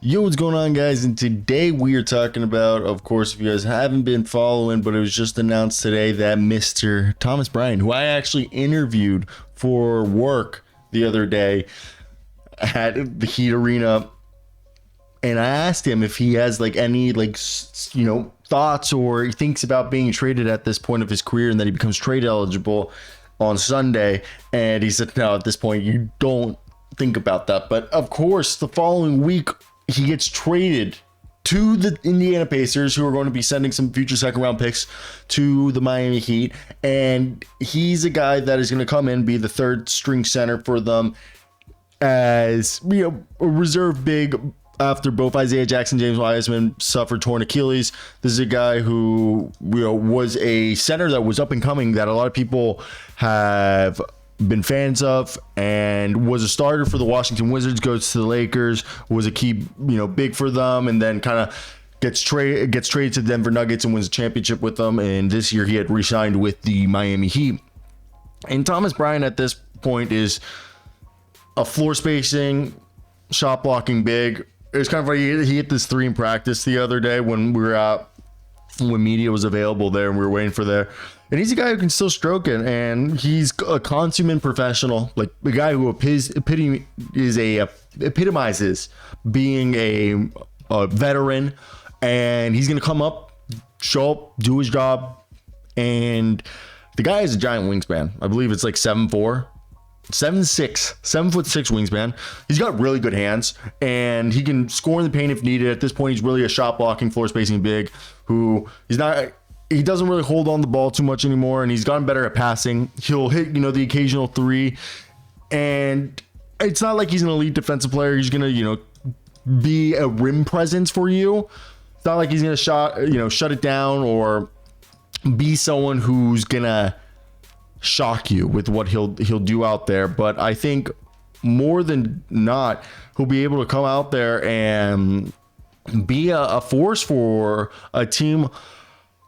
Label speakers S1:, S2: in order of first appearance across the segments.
S1: Yo, what's going on, guys? And today we are talking about, of course, if you guys haven't been following, but it was just announced today that Mr. Thomas Bryant, who I actually interviewed for work the other day at the Heat Arena, and I asked him if he has any thoughts or he thinks about being traded at this point of his career and that he becomes trade eligible on Sunday. And he said, no, at this point you don't think about that. But of course, the following week he gets traded to the Indiana Pacers, who are going to be sending some future second round picks to the Miami Heat. And he's a guy that is going to come in, be the third string center for them as, a reserve big after both Isaiah Jackson, James Wiseman suffered torn Achilles. This is a guy who, was a center that was up and coming that a lot of people have been fans of, and was a starter for the Washington Wizards, goes to the Lakers, was a key, big for them, and then kind of gets traded to Denver Nuggets and wins a championship with them. And this year he had re-signed with the Miami Heat. And Thomas Bryant at this point is a floor spacing, shot blocking big. It was kind of funny. He hit this three in practice the other day when we were out, when media was available there and we were waiting for there. And he's a guy who can still stroke it, and he's a consummate professional, like the guy who epitomizes being a veteran. And he's gonna come up, show up, do his job. And the guy is a giant wingspan. I believe it's like 7'4". 7'6", 7'6" wingspan. He's got really good hands, and he can score in the paint if needed. At this point, he's really a shot blocking, floor spacing big who he doesn't really hold on the ball too much anymore, and he's gotten better at passing. He'll hit, the occasional three, and it's not like he's an elite defensive player. He's gonna, be a rim presence for you. It's not like he's gonna shut it down or be someone who's gonna shock you with what he'll do out there. But I think more than not, he'll be able to come out there and be a force for a team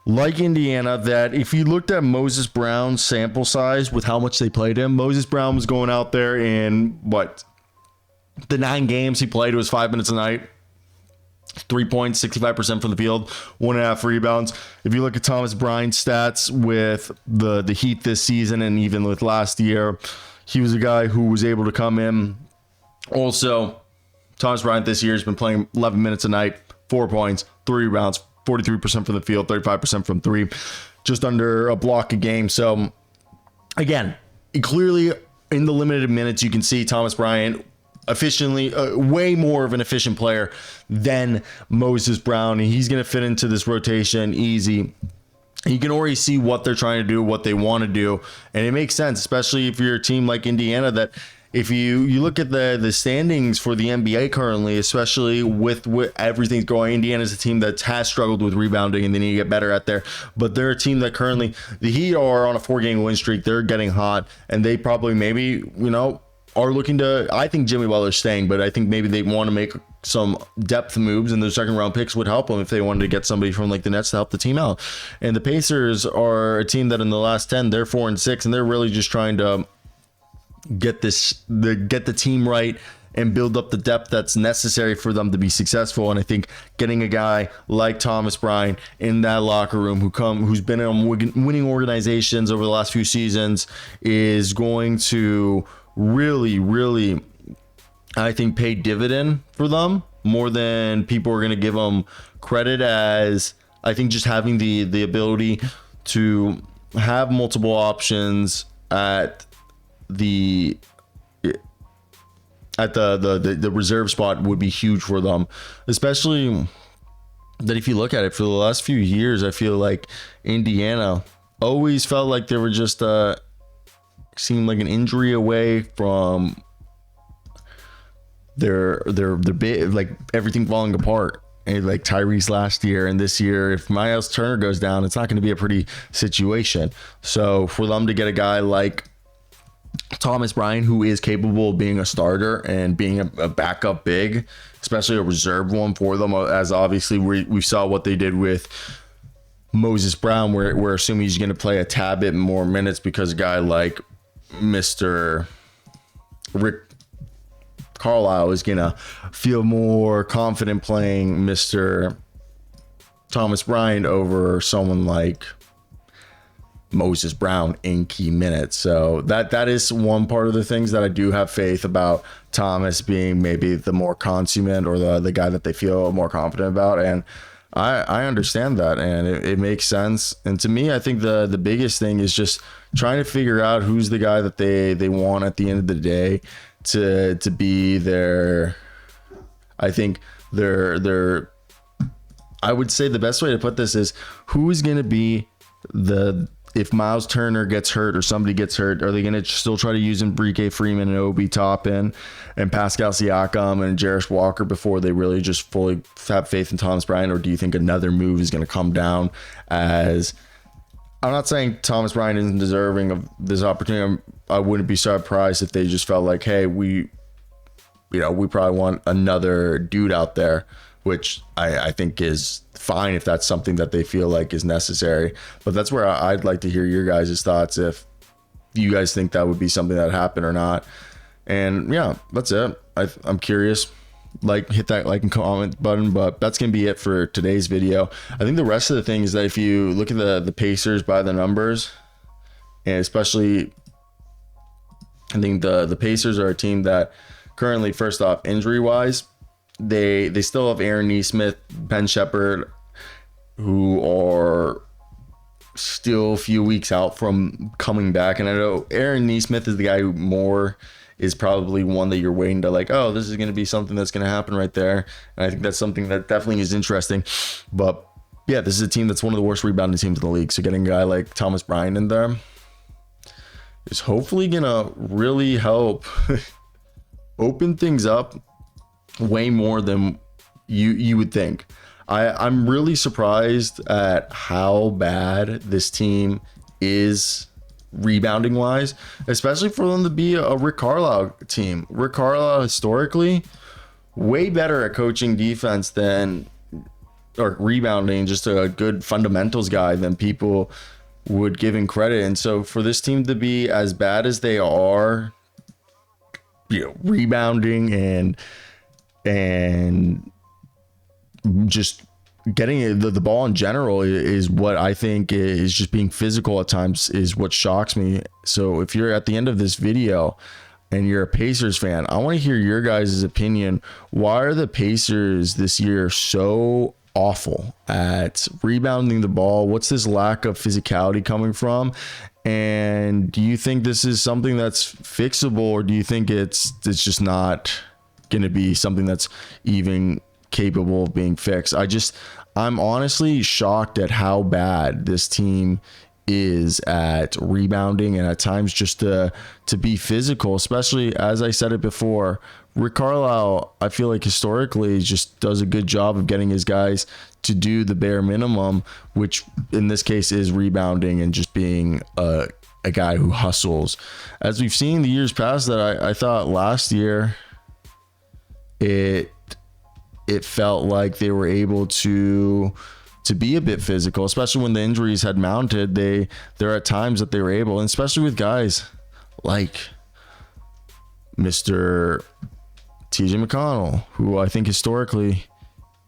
S1: like Indiana, that if you looked at Moses Brown's sample size with how much they played him, Moses Brown was going out there in the 9 games he played, it was 5 minutes a night, 3 points, 65% from the field, 1.5 rebounds. If you look at Thomas Bryant's stats with the Heat this season and even with last year, he was a guy who was able to come in. Also, Thomas Bryant this year has been playing 11 minutes a night, 4 points, 3 rebounds, 43% from the field, 35% from three, just under a block a game. So again, clearly in the limited minutes, you can see Thomas Bryant efficiently, way more of an efficient player than Moses Brown. And he's going to fit into this rotation easy. You can already see what they're trying to do, what they want to do. And it makes sense, especially if you're a team like Indiana, that if you look at the standings for the NBA currently, especially with everything's going, Indiana's a team that has struggled with rebounding and they need to get better at there. But they're a team that currently, the Heat are on a 4-game win streak. They're getting hot, and they probably maybe, are looking to, I think Jimmy Butler's staying, but I think maybe they want to make some depth moves, and those second round picks would help them if they wanted to get somebody from the Nets to help the team out. And the Pacers are a team that in the last 10, they're 4-6, and they're really just trying to get the team right and build up the depth that's necessary for them to be successful. And I think getting a guy like Thomas Bryant in that locker room who's been in winning organizations over the last few seasons is going to really, really, I think, pay dividend for them more than people are going to give them credit, as I think just having the ability to have multiple options at the reserve spot would be huge for them. Especially that if you look at it for the last few years, I feel like Indiana always felt like they were just seemed like an injury away from their bit, like everything falling apart. And like Tyrese last year and this year, if Miles Turner goes down, it's not going to be a pretty situation. So for them to get a guy like Thomas Bryant, who is capable of being a starter and being a backup big, especially a reserve one for them, as obviously we saw what they did with Moses Brown, we're assuming he's going to play a tad bit more minutes because a guy like Mr. Rick Carlisle is going to feel more confident playing Mr. Thomas Bryant over someone like Moses Brown in key minutes. So that is one part of the things that I do have faith about Thomas being maybe the more consummate or the guy that they feel more confident about. And I understand that, and it makes sense. And to me, I think the biggest thing is just trying to figure out who's the guy that they want at the end of the day to be their, I think their I would say the best way to put this is who is going to be if Miles Turner gets hurt or somebody gets hurt, are they going to still try to use Enrique Freeman and Obi Toppin and Pascal Siakam and Jarris Walker before they really just fully have faith in Thomas Bryant? Or do you think another move is going to come down? As I'm not saying Thomas Bryant isn't deserving of this opportunity. I wouldn't be surprised if they just felt like, hey, we probably want another dude out there, which I think is fine if that's something that they feel like is necessary. But that's where I'd like to hear your guys' thoughts, if you guys think that would be something that happened or not. And yeah, that's it. I'm curious. Hit that like and comment button. But that's going to be it for today's video. I think the rest of the thing is that if you look at the Pacers by the numbers, and especially I think the Pacers are a team that currently, first off, injury-wise, they still have Aaron Nesmith, Ben Shepherd, who are still a few weeks out from coming back. And I know Aaron Nesmith is the guy who more is probably one that you're waiting to like, oh, this is going to be something that's going to happen right there. And I think that's something that definitely is interesting. But yeah, this is a team that's one of the worst rebounding teams in the league. So getting a guy like Thomas Bryant in there is hopefully going to really help open things up way more than you would think. I'm really surprised at how bad this team is rebounding wise, especially for them to be a Rick Carlisle team. Rick Carlisle historically way better at coaching defense or rebounding, just a good fundamentals guy than people would give him credit. And so for this team to be as bad as they are, rebounding and just getting the ball in general is what I think is just being physical at times is what shocks me. So if you're at the end of this video and you're a Pacers fan, I want to hear your guys' opinion. Why are the Pacers this year so awful at rebounding the ball? What's this lack of physicality coming from? And do you think this is something that's fixable, or do you think it's just not going to be something that's even capable of being fixed? I'm honestly shocked at how bad this team is at rebounding and at times just to be physical, especially as I said it before. Rick Carlisle, I feel like historically just does a good job of getting his guys to do the bare minimum, which in this case is rebounding and just being a guy who hustles. As we've seen the years past, that I thought last year it felt like they were able to be a bit physical, especially when the injuries had mounted. There are times that they were able, and especially with guys like Mr. TJ McConnell, who I think historically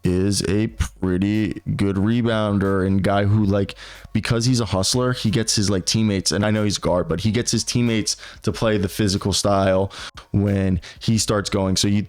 S1: is a pretty good rebounder and guy who, because he's a hustler, he gets his teammates, and I know he's guard, but he gets his teammates to play the physical style when he starts going. So you